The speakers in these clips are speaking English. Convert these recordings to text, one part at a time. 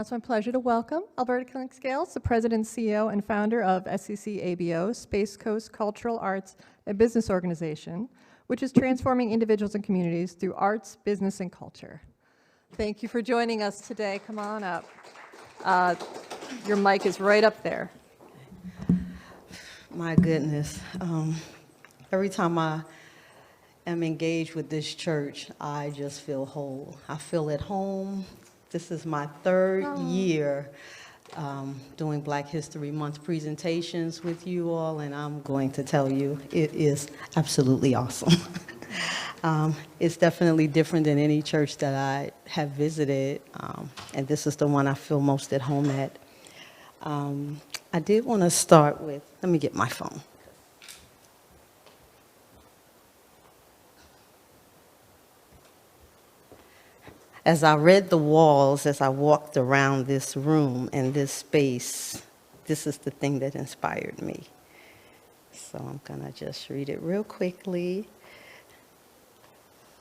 It's my pleasure to welcome Alberta Clinkscales, the President, CEO, and founder of SCC ABO, Space Coast Cultural Arts and Business Organization, which is transforming individuals and communities through arts, business, and culture. Thank you for joining us today. Come on up. Your mic is right up there. My goodness. Every time I am engaged with this church, I just feel whole. I feel at home. This is my third year doing Black History Month presentations with you all, and I'm going to tell you, it is absolutely awesome. It's definitely different than any church that I have visited, and this is the one I feel most at home at. I did want to start with, let me get my phone. As I read the walls, as I walked around this room and this space, this is the thing that inspired me. So I'm going to just read it real quickly.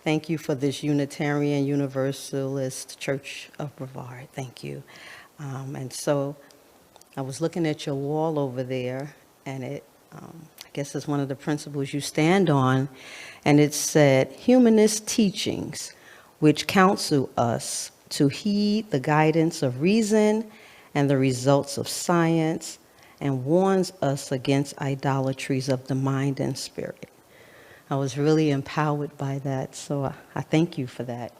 Thank you for this Unitarian Universalist Church of Brevard. Thank you. And so I was looking at your wall over there, and it, I guess it's one of the principles you stand on, and it said, humanist teachings which counsel us to heed the guidance of reason and the results of science, and warns us against idolatries of the mind and spirit. I was really empowered by that, so I thank you for that.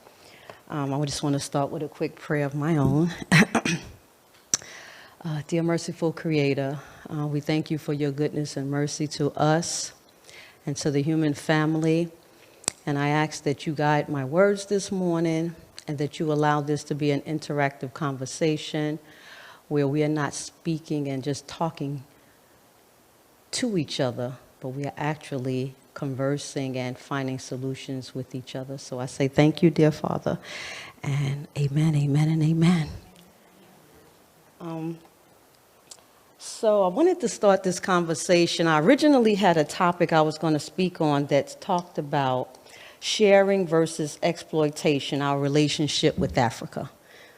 I just want to start with a quick prayer of my own. Dear merciful Creator, we thank you for your goodness and mercy to us and to the human family. And I ask that you guide my words this morning and that you allow this to be an interactive conversation where we are not speaking and just talking to each other, but we are actually conversing and finding solutions with each other. So I say thank you, dear Father, and amen, amen, and amen. So I wanted to start this conversation. I originally had a topic I was going to speak on that talked about sharing versus exploitation, our relationship with Africa.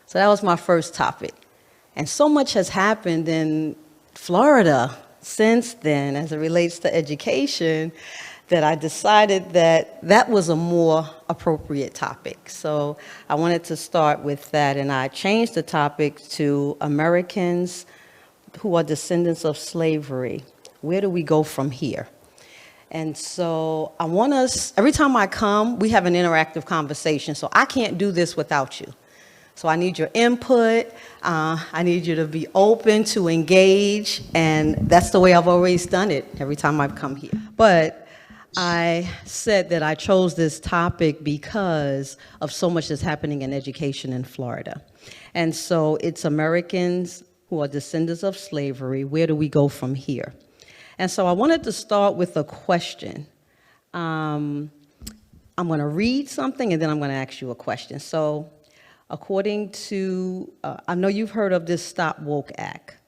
So that was my first topic. And so much has happened in Florida since then as it relates to education that I decided that that was a more appropriate topic. So I wanted to start with that, and I changed the topic to Americans who are descendants of slavery. Where do we go from here? And so I want us, every time I come, we have an interactive conversation. So I can't do this without you. So I need your input. I need you to be open to engage. And that's the way I've always done it every time I've come here. But I said that I chose this topic because of so much that's happening in education in Florida. And so it's Americans who are descendants of slavery. Where do we go from here? And so I wanted to start with a question. I'm going to read something, and then I'm going to ask you a question. So according to, I know you've heard of this Stop Woke Act.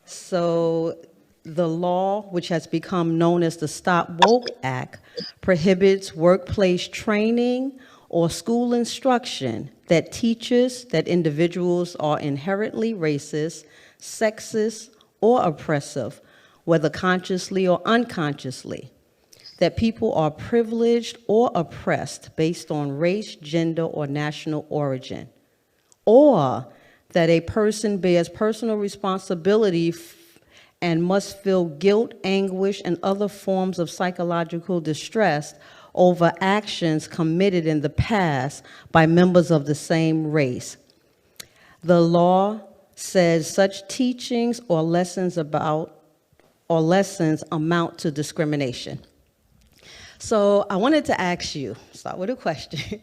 So the law, which has become known as the Stop Woke Act, prohibits workplace training or school instruction that teaches that individuals are inherently racist, sexist, or oppressive, whether consciously or unconsciously, that people are privileged or oppressed based on race, gender, or national origin, or that a person bears personal responsibility and must feel guilt, anguish, and other forms of psychological distress over actions committed in the past by members of the same race. The law says such teachings or lessons amount to discrimination. So I wanted to ask you, start with a question.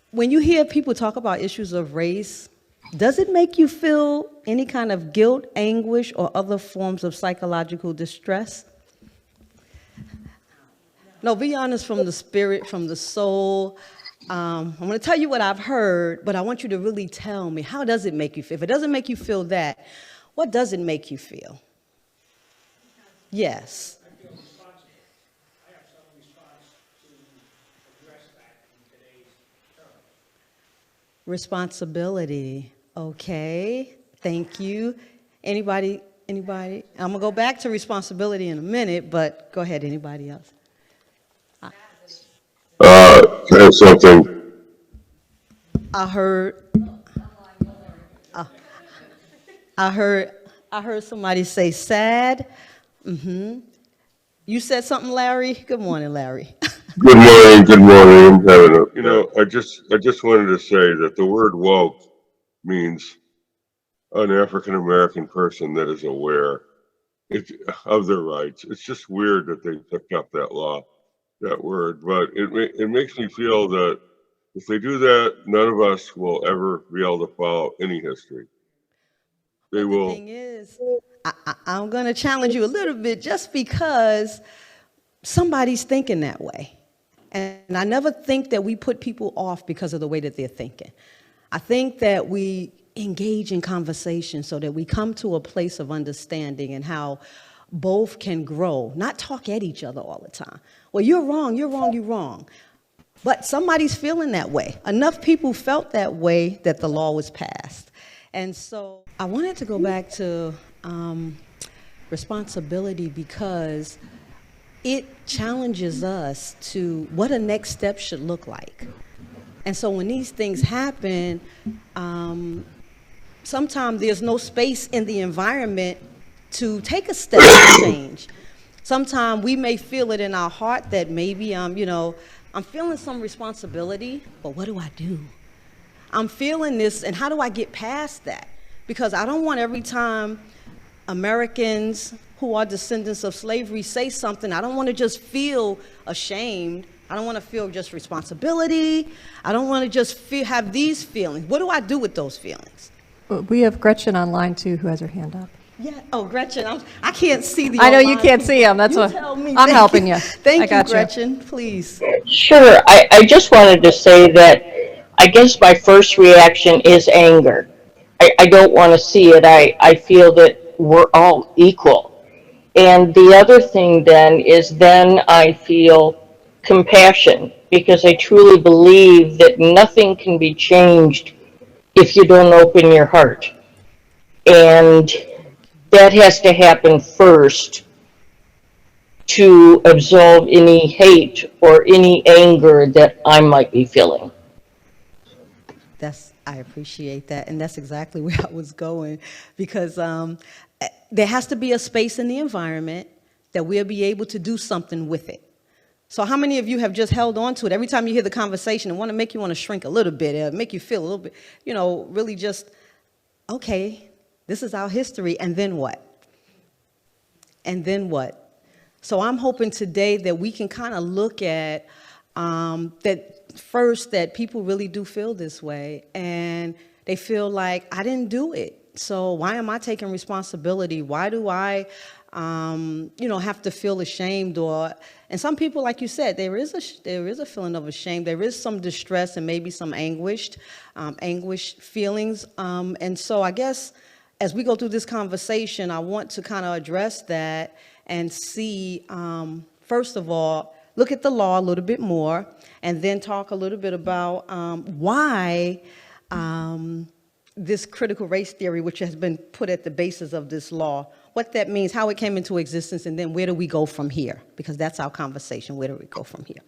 When you hear people talk about issues of race, does it make you feel any kind of guilt, anguish, or other forms of psychological distress? No, be honest from the spirit, from the soul. I'm going to tell you what I've heard, but I want you to really tell me, how does it make you feel? If it doesn't make you feel that, what does it make you feel? Yes. I feel responsible. I have some response to address that in today's terms. Responsibility. Okay, thank you. Anybody? Anybody? I'm gonna go back to responsibility in a minute, but go ahead. Anybody else? Something. I heard. I heard. I heard somebody say sad. Mm-hmm. You said something, Larry. Good morning, Larry. Good morning. Good morning. I'm having a, I just wanted to say that the word woke means an African American person that is aware it, of their rights. It's just weird that they picked up that word, but it makes me feel that if they do that, none of us will ever be able to follow any history. They But the will. thing is, I'm going to challenge you a little bit just because somebody's thinking that way. And I never think that we put people off because of the way that they're thinking. I think that we engage in conversation so that we come to a place of understanding and how both can grow, not talk at each other all the time. Well, you're wrong, you're wrong, you're wrong. But somebody's feeling that way. Enough people felt that way that the law was passed. And so I wanted to go back to responsibility because it challenges us to what a next step should look like. And so when these things happen, sometimes there's no space in the environment to take a step of change. Sometimes we may feel it in our heart that maybe I'm feeling some responsibility, but what do I do? I'm feeling this, and how do I get past that? Because I don't want every time Americans who are descendants of slavery say something, I don't want to just feel ashamed. I don't want to feel just responsibility. I don't want to just have these feelings. What do I do with those feelings? We have Gretchen online too, who has her hand up. Yeah. Oh, Gretchen, I can't see the. I know you online can't people. see them. That's You what tell me. I'm Thank helping you. Thank I you, got Gretchen. Please. Sure. I just wanted to say that I guess my first reaction is anger. I don't want to see it. I feel that we're all equal. And the other thing then I feel compassion because I truly believe that nothing can be changed if you don't open your heart. And that has to happen first to absolve any hate or any anger that I might be feeling. I appreciate that, and that's exactly where I was going, because there has to be a space in the environment that we'll be able to do something with it. So how many of you have just held on to it? Every time you hear the conversation, it want to make you want to shrink a little bit, make you feel a little bit, really just, okay, this is our history, and then what? And then what? So I'm hoping today that we can kind of look at that first, that people really do feel this way, and they feel like, I didn't do it, so why am I taking responsibility? Why do I have to feel ashamed? And some people, like you said, there is a feeling of shame, there is some distress and maybe some anguished feelings. And so I guess as we go through this conversation, I want to kind of address that and see, first of all, look at the law a little bit more, and then talk a little bit about why this critical race theory, which has been put at the basis of this law, what that means, how it came into existence, and then where do we go from here? Because that's our conversation, where do we go from here?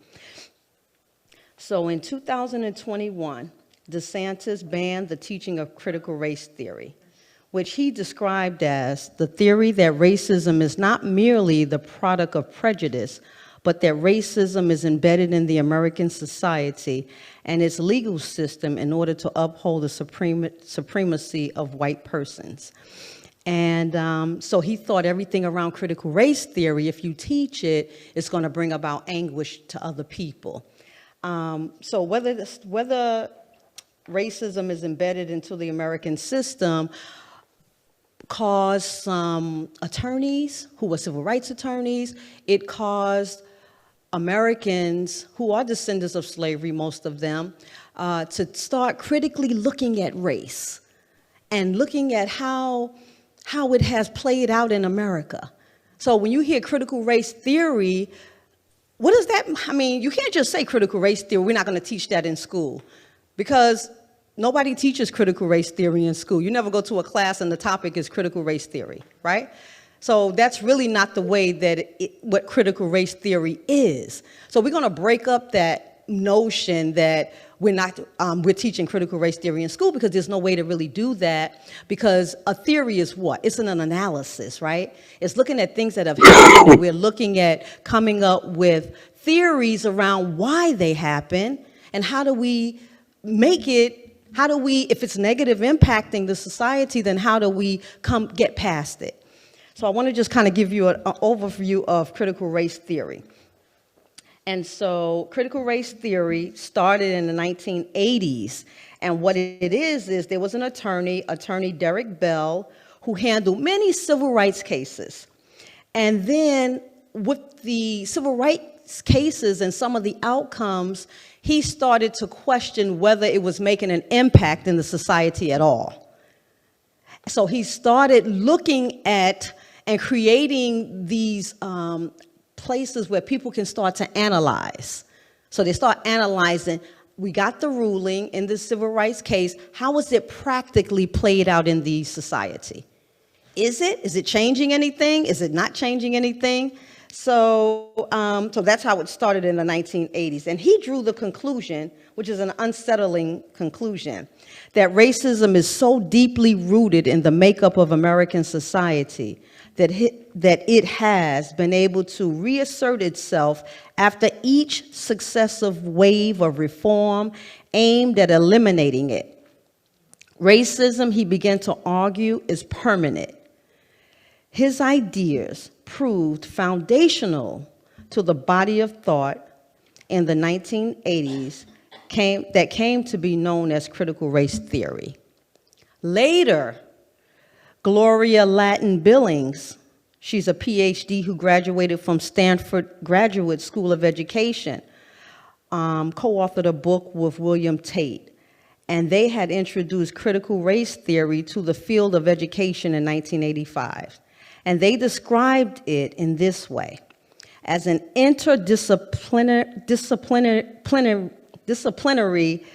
So in 2021, DeSantis banned the teaching of critical race theory, which he described as the theory that racism is not merely the product of prejudice, but that racism is embedded in the American society and its legal system in order to uphold the supremacy of white persons. And so he thought everything around critical race theory, if you teach it, it's going to bring about anguish to other people. So whether racism is embedded into the American system caused some attorneys who were civil rights attorneys, it caused Americans who are descendants of slavery, most of them, to start critically looking at race and looking at how it has played out in America. So when you hear critical race theory, what does that, I mean, you can't just say critical race theory, we're not going to teach that in school, because nobody teaches critical race theory in school. You never go to a class and the topic is critical race theory, right? So that's really not the way that what critical race theory is. So we're going to break up that notion that we're teaching critical race theory in school, because there's no way to really do that, because a theory is what? It's an analysis, right? It's looking at things that have happened, and we're looking at coming up with theories around why they happen, and how do we make it, if it's negative impacting the society, then how do we get past it? So I want to just kind of give you an overview of critical race theory. And so critical race theory started in the 1980s. And what it is there was an attorney Derek Bell, who handled many civil rights cases. And then with the civil rights cases and some of the outcomes, he started to question whether it was making an impact in the society at all. So he started looking at and creating these places where people can start to analyze. So they start analyzing, we got the ruling in this civil rights case, how was it practically played out in the society? Is it changing anything? Is it not changing anything? So that's how it started in the 1980s. And he drew the conclusion, which is an unsettling conclusion, that racism is so deeply rooted in the makeup of American society that it has been able to reassert itself after each successive wave of reform aimed at eliminating it. Racism, he began to argue, is permanent. His ideas proved foundational to the body of thought in the 1980s that came to be known as critical race theory. Later, Gloria Latin Billings, she's a PhD who graduated from Stanford Graduate School of Education, co-authored a book with William Tate, and they had introduced critical race theory to the field of education in 1985. And they described it in this way: as an interdisciplinary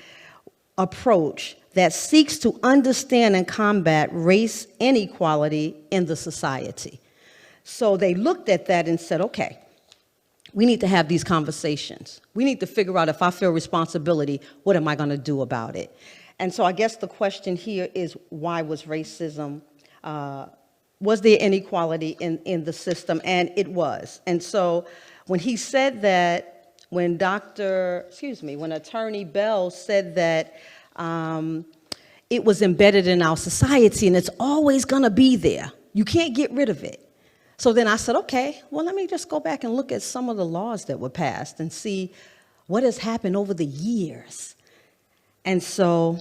approach that seeks to understand and combat race inequality in the society. So they looked at that and said, okay, we need to have these conversations. We need to figure out, if I feel responsibility, what am I going to do about it? And so I guess the question here is, why was racism, was there inequality in the system? And it was. And so when he said that, when Attorney Bell said that it was embedded in our society and it's always going to be there, you can't get rid of it. So then I said, okay, well, let me just go back and look at some of the laws that were passed and see what has happened over the years. And so,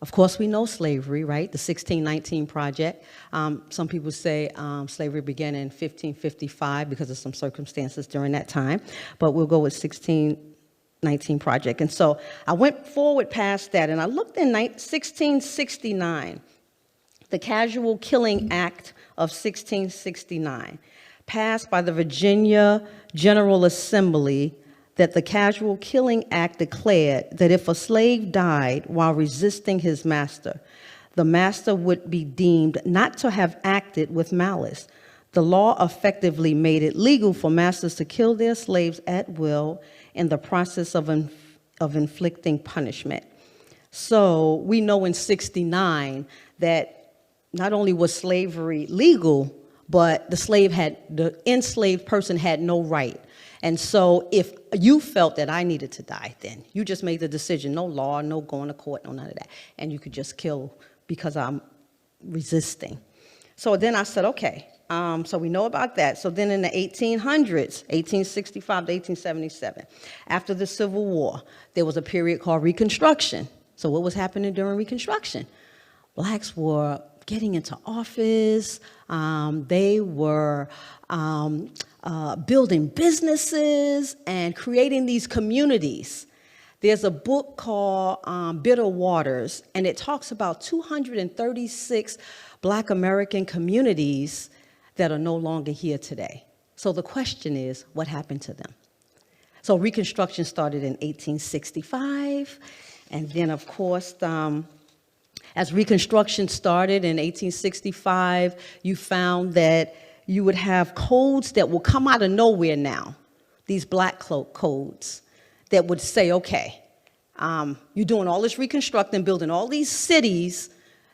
of course, we know slavery, right? The 1619 Project. Some people say slavery began in 1555 because of some circumstances during that time, but we'll go with 1619 Project. And so I went forward past that, and I looked in 1669, the Casual Killing Act of 1669, passed by the Virginia General Assembly, that the Casual Killing Act declared that if a slave died while resisting his master, the master would be deemed not to have acted with malice. The law effectively made it legal for masters to kill their slaves at will in the process of inflicting punishment. So we know in 69 that not only was slavery legal, but the enslaved person had no right. And so if you felt that I needed to die, then you just made the decision, no law, no going to court, no none of that. And you could just kill because I'm resisting. So then I said, okay, so we know about that. So then in the 1800s, 1865 to 1877, after the Civil War, there was a period called Reconstruction. So what was happening during Reconstruction? Blacks were getting into office. They were building businesses and creating these communities. There's a book called Bitter Waters, and it talks about 236 Black American communities that are no longer here today. So the question is, what happened to them? So Reconstruction started in 1865, and then, of course, As Reconstruction started in 1865, you found that you would have codes that will come out of nowhere now, these black codes that would say, okay, you're doing all this reconstructing, building all these cities.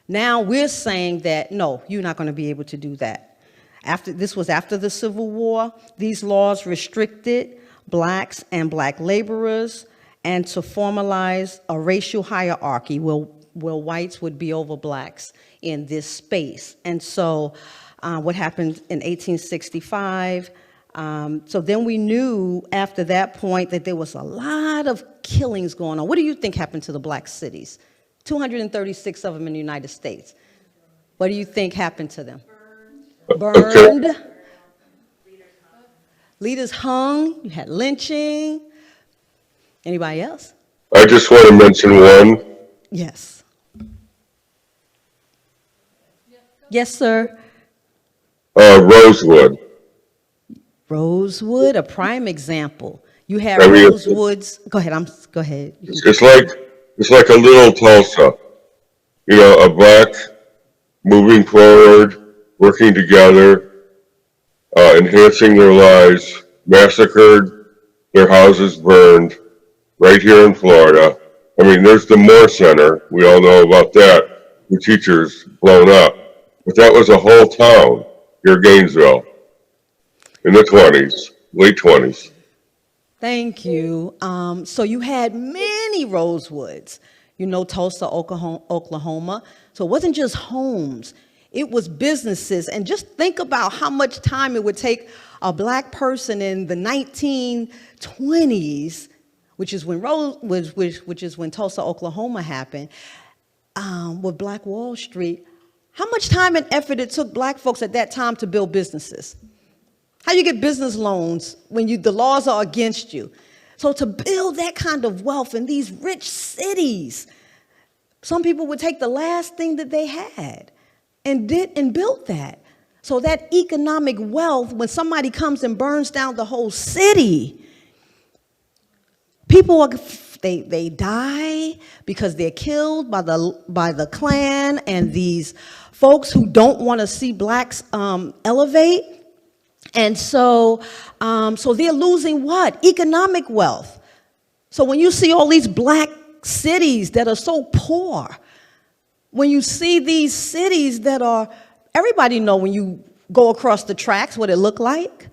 Now we're saying that, no, you're not going to be able to do that. This was after the Civil War. These laws restricted blacks and black laborers, and to formalize a racial hierarchy where whites would be over blacks in this space. And so what happened in 1865, so then we knew after that point that there was a lot of killings going on. What do you think happened to the black cities? 236 of them in the United States. What do you think happened to them? Burned. Leaders hung. You had lynching. Anybody else? I just want to mention one. Yes. Yes, sir. Rosewood. Rosewood, a prime example. You had I mean, Rosewoods. Go ahead. Go ahead. It's like a little Tulsa. You know, a black moving forward, working together, enhancing their lives, massacred, their houses burned, right here in Florida. I mean, there's the Moore Center. We all know about that. The teachers blown up. But that was a whole town here, Gainesville, in the 20s, late 20s. Thank you. So you had many Rosewoods, you know, Tulsa, Oklahoma. So it wasn't just homes, it was businesses. And just think about how much time it would take a black person in the 1920s, which is when which is when Tulsa, Oklahoma happened, with Black Wall Street. How much time and effort it took black folks at that time to build businesses? How you get business loans when the laws are against you? So to build that kind of wealth in these rich cities, some people would take the last thing that they had and built that. So that economic wealth, when somebody comes and burns down the whole city, people they die because they're killed by the Klan and these folks who don't want to see blacks elevate. And so they're losing what? Economic wealth. So when you see all these black cities that are so poor, when you see these cities that are, everybody know when you go across the tracks what it look like.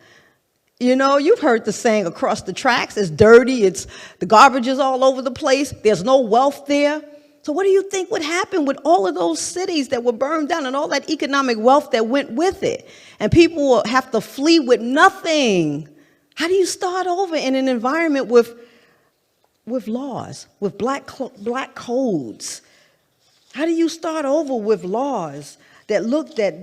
You know, you've heard the saying across the tracks, it's dirty, the garbage is all over the place, there's no wealth there. So what do you think would happen with all of those cities that were burned down and all that economic wealth that went with it? And people will have to flee with nothing. How do you start over in an environment with laws, with black codes? How do you start over with laws that look at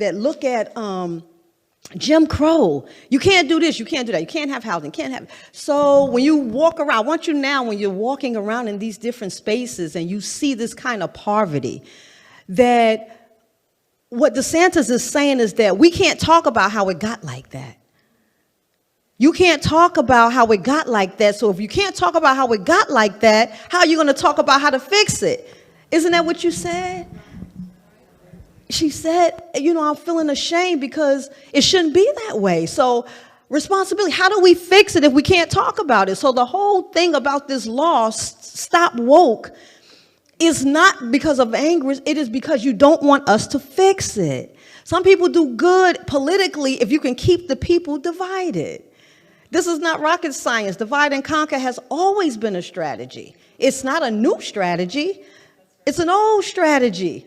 Jim Crow? You can't do this, you can't do that, you can't have housing, can't have. So when you walk around, I want you now, when you're walking around in these different spaces and you see this kind of poverty, that what DeSantis is saying is that we can't talk about how it got like that. You can't talk about how it got like that. So if you can't talk about how it got like that, how are you going to talk about how to fix it? Isn't that what you said? She said, you know, I'm feeling ashamed because it shouldn't be that way. So responsibility, how do we fix it if we can't talk about it? So the whole thing about this law, Stop Woke, is not because of anger. It is because you don't want us to fix it. Some people do good politically if you can keep the people divided. This is not rocket science. Divide and conquer has always been a strategy. It's not a new strategy. It's an old strategy.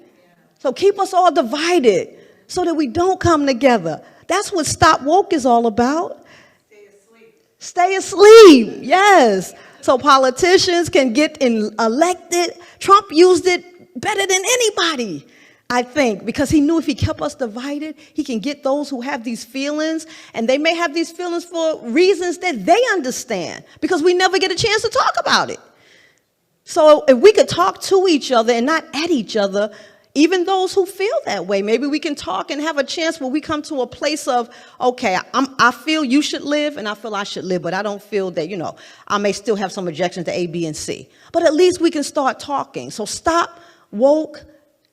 So keep us all divided so that we don't come together. That's what Stop Woke is all about. Stay asleep. Stay asleep, yes. So politicians can get elected. Trump used it better than anybody, I think, because he knew if he kept us divided, he can get those who have these feelings, and they may have these feelings for reasons that they understand, because we never get a chance to talk about it. So if we could talk to each other and not at each other, even those who feel that way, maybe we can talk and have a chance where we come to a place of, okay, I feel you should live and I feel I should live, but I don't feel that, you know, I may still have some objections to A, B, and C. But at least we can start talking. So Stop Woke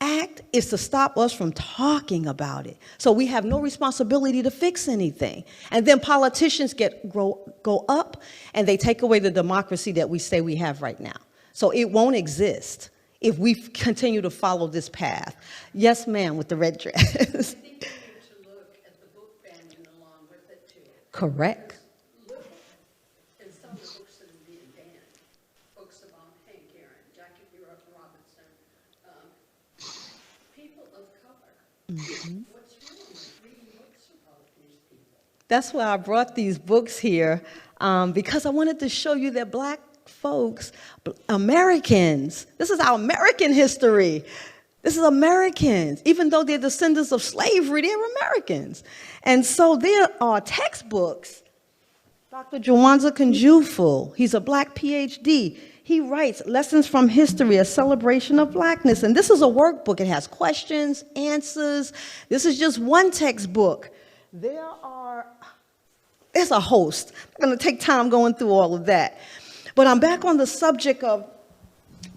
Act is to stop us from talking about it. So we have no responsibility to fix anything. And then politicians go up and they take away the democracy that we say we have right now. So it won't exist if we continue to follow this path. Yes, ma'am, with the red dress. I think we need to look at the book banning along with it too. Correct. Look at some of the books that are being banned, books about Hank Aaron, Jackie Robinson, people of color. What's wrong with reading books about these people? That's why I brought these books here, because I wanted to show you that Black folks, Americans, this is our American history. This is Americans. Even though they're descendants of slavery, they're Americans. And so there are textbooks. Dr. Jawanza Kunjufu, he's a Black PhD. He writes Lessons from History, a Celebration of Blackness. And this is a workbook. It has questions, answers. This is just one textbook. There's a host. I'm going to take time going through all of that. But I'm back on the subject of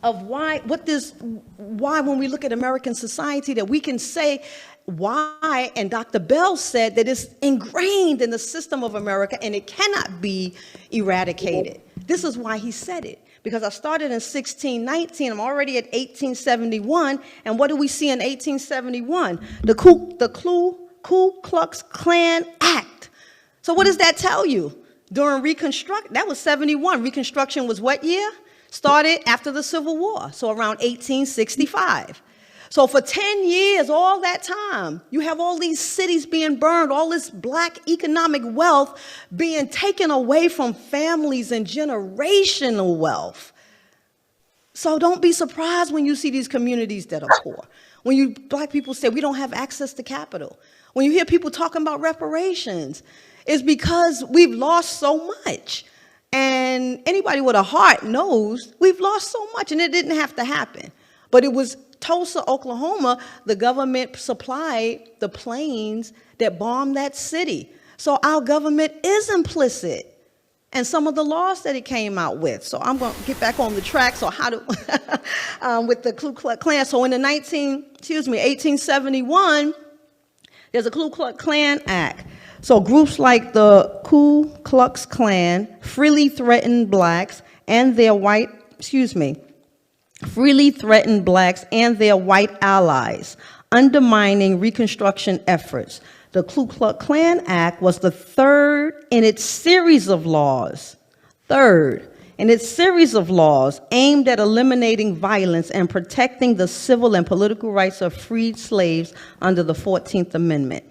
why when we look at American society that we can say why, and Dr. Bell said that it's ingrained in the system of America and it cannot be eradicated. This is why he said it. Because I started in 1619, I'm already at 1871, and what do we see in 1871? The Ku Klux Klan Act. So what does that tell you? During Reconstruction, that was 71. Reconstruction was what year? Started after the Civil War, so around 1865. So for 10 years, all that time, you have all these cities being burned, all this Black economic wealth being taken away from families and generational wealth. So don't be surprised when you see these communities that are poor. When Black people say we don't have access to capital. When you hear people talking about reparations, it's because we've lost so much. And anybody with a heart knows we've lost so much, and it didn't have to happen. But it was Tulsa, Oklahoma, the government supplied the planes that bombed that city. So our government is implicit in some of the laws that it came out with. So I'm going to get back on the track. So how do, with the Ku Klux Klan. So in the 1871, there's a Ku Klux Klan Act. So groups like the Ku Klux Klan freely threatened blacks and their white allies, undermining Reconstruction efforts. The Ku Klux Klan Act was the third in its series of laws aimed at eliminating violence and protecting the civil and political rights of freed slaves under the 14th Amendment.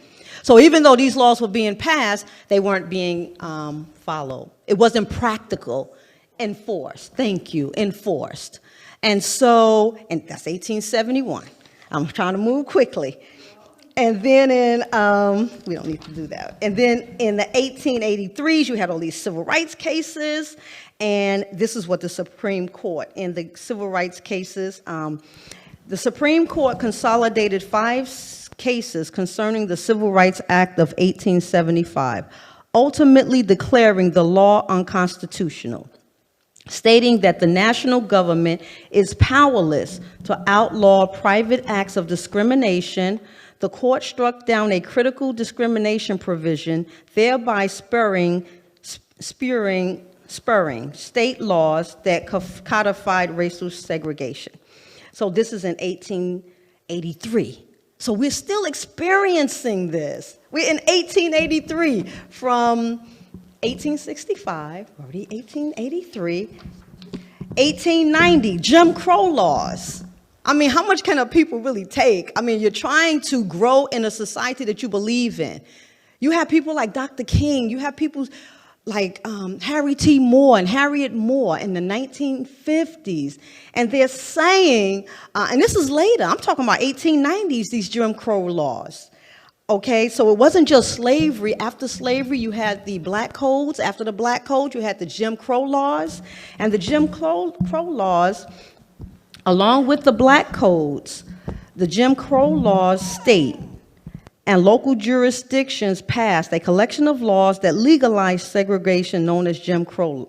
So even though these laws were being passed, they weren't being followed. It wasn't practical, enforced. Thank you, enforced. And so, and that's 1871. I'm trying to move quickly. And then we don't need to do that. And then in the 1883s, you had all these civil rights cases. And this is what the Supreme Court, in the civil rights cases, the Supreme Court consolidated 5 cases concerning the Civil Rights Act of 1875, ultimately declaring the law unconstitutional, stating that the national government is powerless to outlaw private acts of discrimination. The court struck down a critical discrimination provision, thereby spurring state laws that codified racial segregation. So this is in 1883. So we're still experiencing this. We're in 1883 from 1865, already 1883, 1890, Jim Crow laws. I mean, how much can a people really take? I mean, you're trying to grow in a society that you believe in. You have people like Dr. King, you have people like Harry T. Moore and Harriet Moore in the 1950s. And they're saying, and this is later, I'm talking about 1890s, these Jim Crow laws. Okay, so it wasn't just slavery. After slavery, you had the black codes. After the black codes, you had the Jim Crow laws. And the Jim Crow laws, along with the black codes, the Jim Crow laws state, and local jurisdictions passed a collection of laws that legalized segregation known as Jim Crow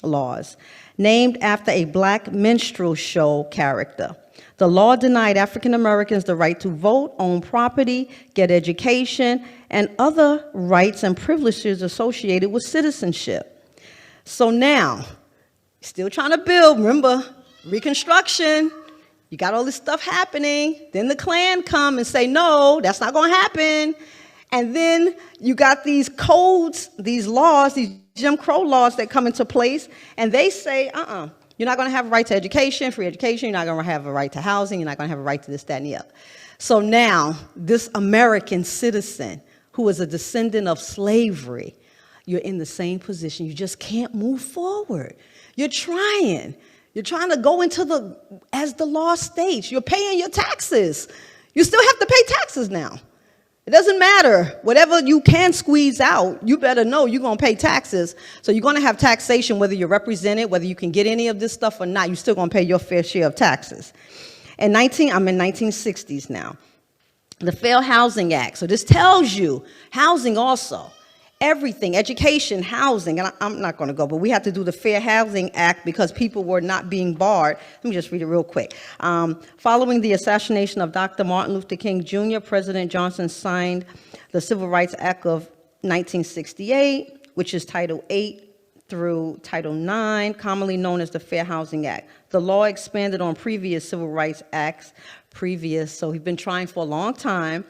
laws, named after a black minstrel show character. The law denied African Americans the right to vote, own property, get education, and other rights and privileges associated with citizenship. So now, still trying to build, remember, Reconstruction, you got all this stuff happening, then the Klan come and say, no, that's not gonna happen. And then you got these codes, these laws, these Jim Crow laws that come into place, and they say, you're not gonna have a right to education, free education, you're not gonna have a right to housing, you're not gonna have a right to this, that, and the other. So now, this American citizen who is a descendant of slavery, you're in the same position. You just can't move forward. You're trying. You're trying to go into as the law states. You're paying your taxes. You still have to pay taxes now. It doesn't matter. Whatever you can squeeze out, you better know you're going to pay taxes. So you're going to have taxation whether you're represented, whether you can get any of this stuff or not. You're still going to pay your fair share of taxes. I'm in 1960s now. The Fair Housing Act. So this tells you housing also. Everything, education, housing, and I'm not going to go, but we have to do the Fair Housing Act because people were not being barred. Let me just read it real quick. Following the assassination of Dr. Martin Luther King Jr., President Johnson signed the Civil Rights Act of 1968, which is Title 8 through Title 9, commonly known as the Fair Housing Act. The law expanded on previous Civil Rights Acts, so we've been trying for a long time,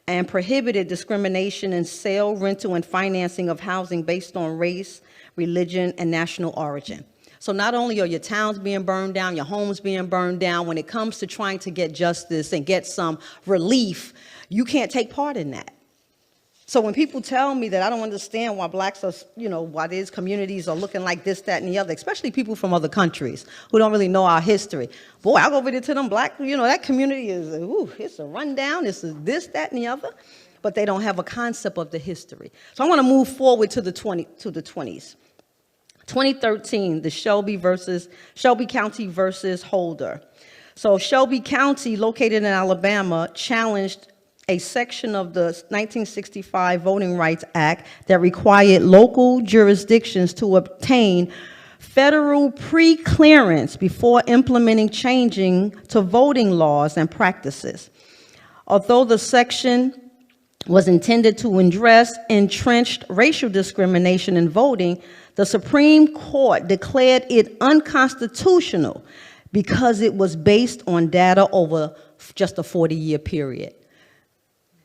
and prohibited discrimination in sale, rental, and financing of housing based on race, religion, and national origin. So not only are your towns being burned down, your homes being burned down, when it comes to trying to get justice and get some relief, you can't take part in that. So when people tell me that I don't understand why blacks are, why these communities are looking like this, that, and the other, especially people from other countries who don't really know our history. Boy, I go over there to them black, that community is, it's a rundown, it's a this, that, and the other, but they don't have a concept of the history. So I want to move forward to the 20s. 2013, the Shelby County versus Holder. So Shelby County, located in Alabama, challenged a section of the 1965 Voting Rights Act that required local jurisdictions to obtain federal pre-clearance before implementing changing to voting laws and practices. Although the section was intended to address entrenched racial discrimination in voting, the Supreme Court declared it unconstitutional because it was based on data over just a 40-year period.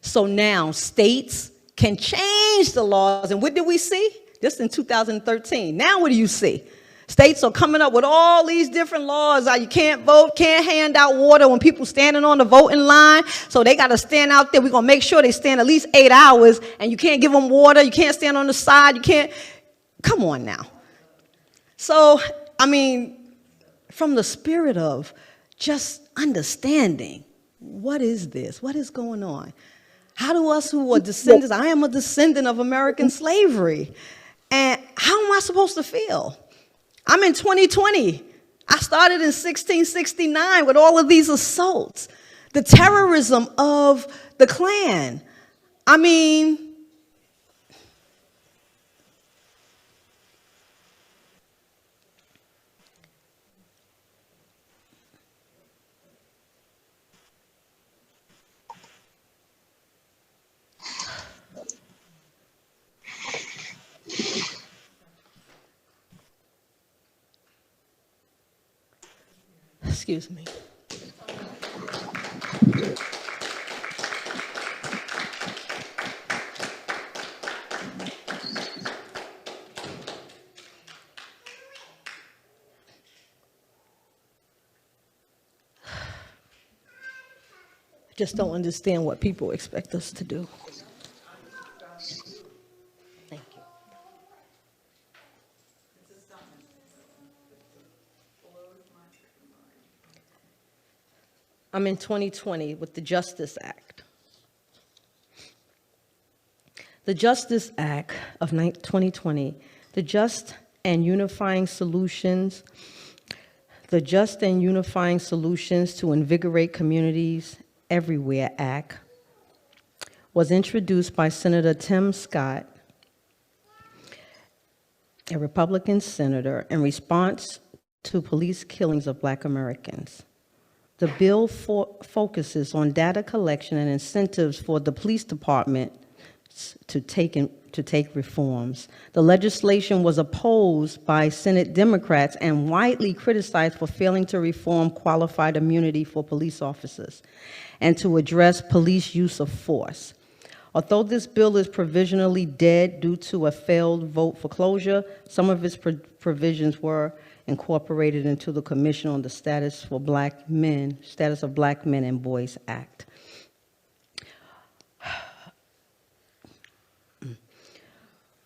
So now states can change the laws. And what did we see? This in 2013. Now what do you see? States are coming up with all these different laws. You can't vote, can't hand out water when people standing on the voting line. So they got to stand out there. We're going to make sure they stand at least 8 hours. And you can't give them water. You can't stand on the side. You can't. Come on now. So, from the spirit of just understanding, what is this? What is going on? How do us who are descendants, I am a descendant of American slavery, and how am I supposed to feel? I'm in 2020. I started in 1669 with all of these assaults, the terrorism of the Klan. Excuse me. Just don't understand what people expect us to do. Thank you. I'm in 2020 with the Justice Act. The Justice Act of 2020, the Just and Unifying Solutions to Invigorate Communities Everywhere Act, was introduced by Senator Tim Scott, a Republican senator, in response to police killings of Black Americans. The bill focuses on data collection and incentives for the police department to take reforms. The legislation was opposed by Senate Democrats and widely criticized for failing to reform qualified immunity for police officers and to address police use of force. Although this bill is provisionally dead due to a failed vote for closure, some of its provisions were incorporated into the Commission on the Status of Black Men and Boys Act.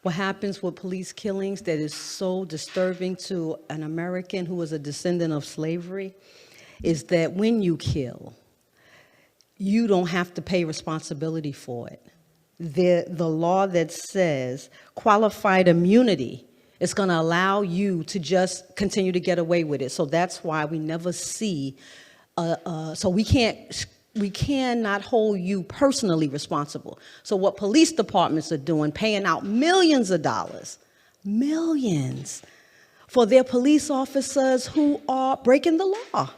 What happens with police killings that is so disturbing to an American who was a descendant of slavery is that when you kill, you don't have to pay responsibility for it. The law that says qualified immunity is going to allow you to just continue to get away with it. So that's why we never see, so we cannot hold you personally responsible. So what police departments are doing, paying out millions of dollars, millions, for their police officers who are breaking the law.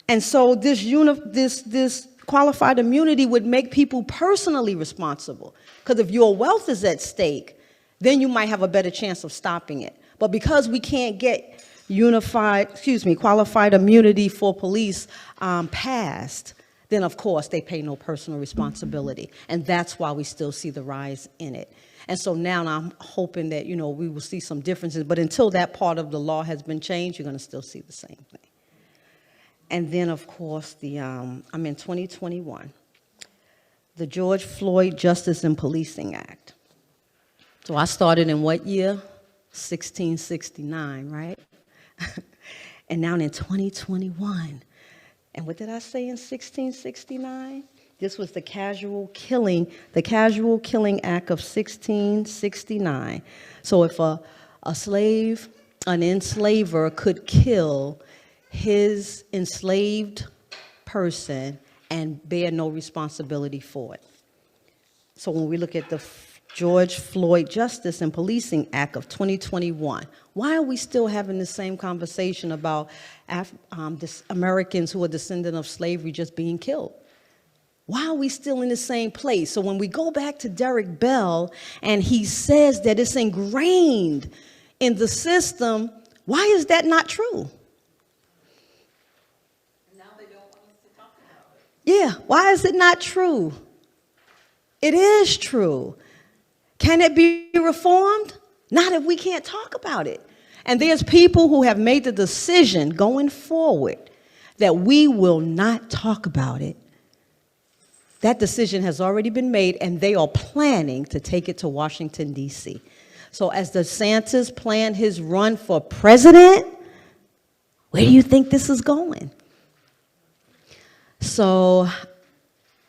And so this qualified immunity would make people personally responsible. Because if your wealth is at stake, then you might have a better chance of stopping it. But because we can't get qualified immunity for police passed, then of course they pay no personal responsibility. And that's why we still see the rise in it. And so now I'm hoping that, we will see some differences. But until that part of the law has been changed, you're going to still see the same thing. And then, of course, I'm in 2021, the George Floyd Justice and Policing Act. So I started in what year? 1669, right? And now in 2021. And what did I say in 1669? This was the Casual Killing Act of 1669. So if an enslaver could kill his enslaved person and bear no responsibility for it. So when we look at the George Floyd Justice and Policing Act of 2021, why are we still having the same conversation about Americans who are descendants of slavery just being killed? Why are we still in the same place? So when we go back to Derek Bell and he says that it's ingrained in the system, why is that not true? Yeah, why is it not true? It is true. Can it be reformed? Not if we can't talk about it. And there's people who have made the decision going forward that we will not talk about it. That decision has already been made, and they are planning to take it to Washington, D.C. So as DeSantis planned his run for president, where do you think this is going? So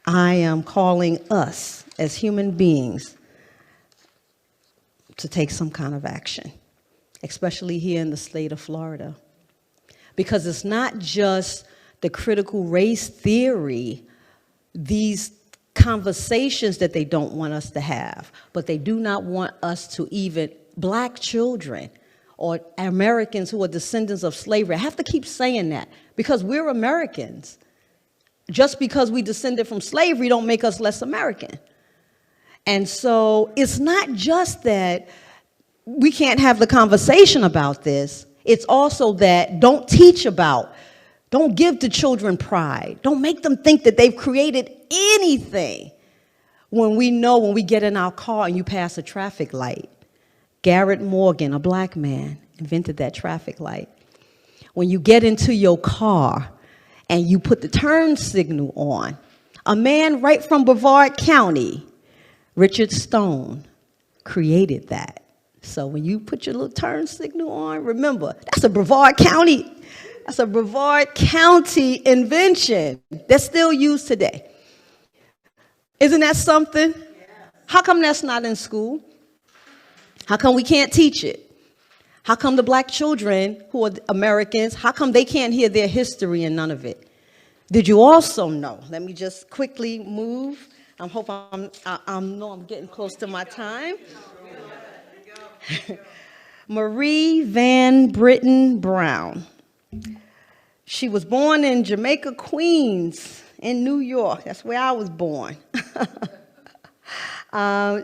I am calling us as human beings to take some kind of action, especially here in the state of Florida. Because it's not just the critical race theory, these conversations that they don't want us to have, but they do not want us to even, black children or Americans who are descendants of slavery. I have to keep saying that because we're Americans. Just because we descended from slavery don't make us less American. And so it's not just that we can't have the conversation about this. It's also that don't give the children pride. Don't make them think that they've created anything when we get in our car and you pass a traffic light. Garrett Morgan, a black man, invented that traffic light. When you get into your car and you put the turn signal on, a man right from Brevard County, Richard Stone, created that. So when you put your little turn signal on, remember, that's a Brevard County invention that's still used today. Isn't that something? How come that's not in school? How come we can't teach it? How come the black children who are Americans, how come they can't hear their history and none of it? Did you also know? Let me just quickly move. I hope I'm getting close to my time. Marie Van Britten Brown. She was born in Jamaica, Queens, in New York. That's where I was born.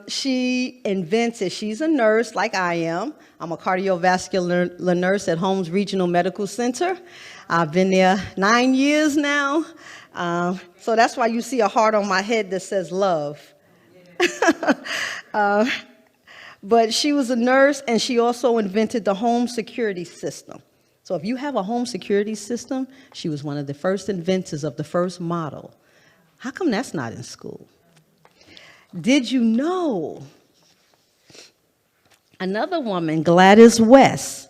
She invented, she's a nurse like I am. I'm a cardiovascular nurse at Holmes Regional Medical Center. I've been there 9 years now. So that's why you see a heart on my head that says love. But she was a nurse, and she also invented the home security system. So if you have a home security system, she was one of the first inventors of the first model. How come that's not in school? Did you know another woman, Gladys West,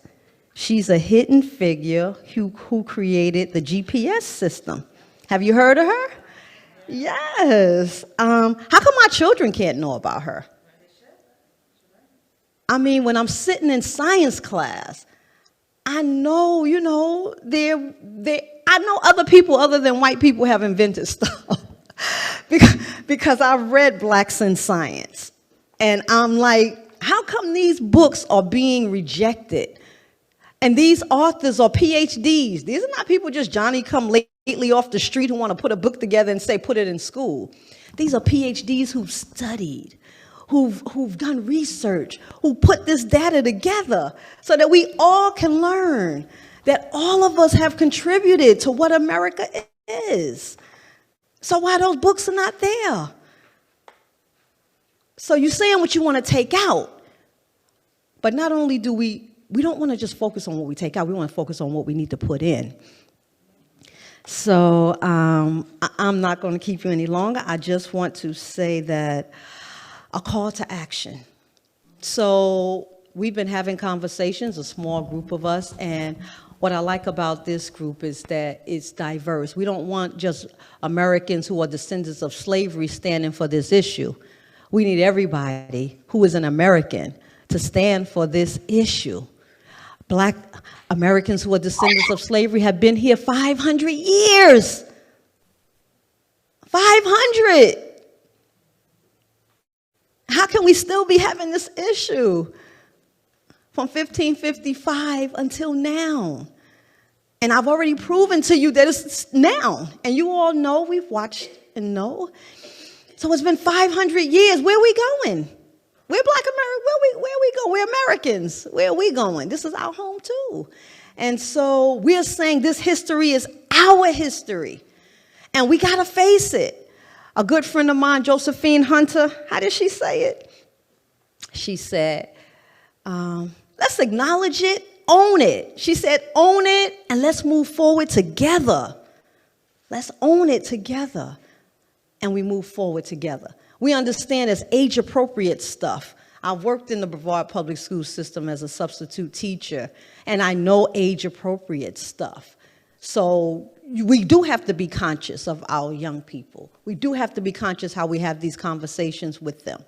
she's a hidden figure who created the GPS system. Have you heard of her? Yes. How come my children can't know about her? I mean, when I'm sitting in science class, I know, I know other people other than white people have invented stuff because I've read Blacks in Science. And I'm like, how come these books are being rejected? And these authors are PhDs. These are not people just Johnny come lately off the street who want to put a book together and say, put it in school. These are PhDs who've studied, who've done research, who put this data together so that we all can learn that all of us have contributed to what America is. So why those books are not there? So you're saying what you want to take out, but not only do we don't want to just focus on what we take out, we want to focus on what we need to put in. So I'm not going to keep you any longer. I just want to say that a call to action. So we've been having conversations, a small group of us, and what I like about this group is that it's diverse. We don't want just Americans who are descendants of slavery standing for this issue. We need everybody who is an American to stand for this issue. Black Americans who are descendants of slavery have been here 500 years. 500! How can we still be having this issue from 1555 until now? And I've already proven to you that it's now. And you all know, we've watched and know. So it's been 500 years. Where are we going? We're Black Americans. Where we go? We're Americans. Where are we going? This is our home too. And so we're saying this history is our history. And we got to face it. A good friend of mine, Josephine Hunter, how did she say it? She said, let's acknowledge it, own it. She said, own it, and let's move forward together. Let's own it together, and we move forward together. We understand it's age-appropriate stuff. I've worked in the Brevard Public School system as a substitute teacher, and I know age-appropriate stuff. So we do have to be conscious of our young people. We do have to be conscious how we have these conversations with them.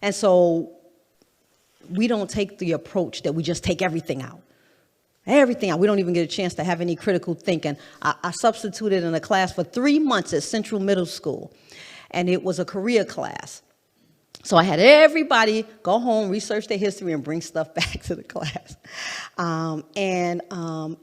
And so we don't take the approach that we just take everything out. Everything out. We don't even get a chance to have any critical thinking. I substituted in a class for 3 months at Central Middle School, and it was a career class. So I had everybody go home, research their history, and bring stuff back to the class.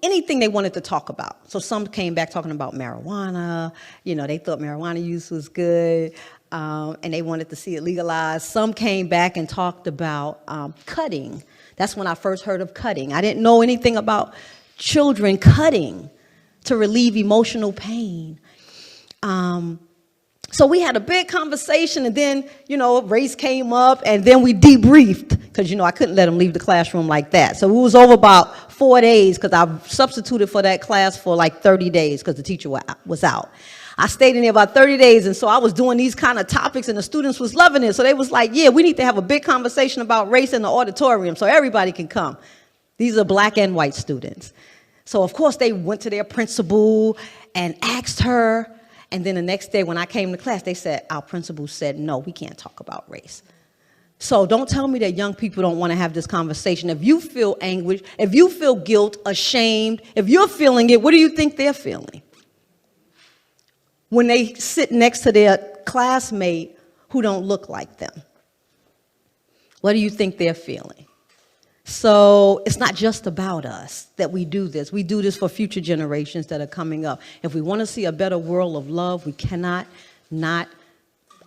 Anything they wanted to talk about. So some came back talking about marijuana. They thought marijuana use was good, and they wanted to see it legalized. Some came back and talked about cutting. That's when I first heard of cutting. I didn't know anything about children cutting to relieve emotional pain. So we had a big conversation, and then, race came up, and then we debriefed, because, I couldn't let them leave the classroom like that. So it was over about 4 days, because I substituted for that class for like 30 days, because the teacher was out. I stayed in there about 30 days, and so I was doing these kind of topics, and the students was loving it. So they was like, yeah, we need to have a big conversation about race in the auditorium so everybody can come. These are Black and white students. So, of course, they went to their principal and asked her. And then the next day when I came to class, they said, our principal said, no, we can't talk about race. So don't tell me that young people don't want to have this conversation. If you feel anguish, if you feel guilt, ashamed, if you're feeling it, what do you think they're feeling? When they sit next to their classmate who don't look like them, what do you think they're feeling? So it's not just about us that we do this. We do this for future generations that are coming up. If we want to see a better world of love, we cannot not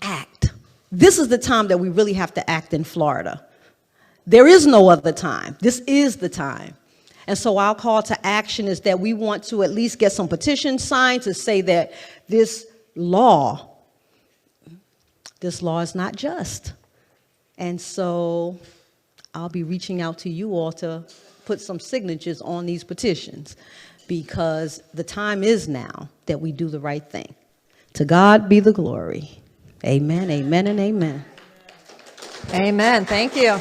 act. This is the time that we really have to act in Florida. There is no other time. This is the time. And so our call to action is that we want to at least get some petitions signed to say that this law is not just. And so I'll be reaching out to you all to put some signatures on these petitions, because the time is now that we do the right thing. To God be the glory. Amen, amen, and amen. Amen. Thank you.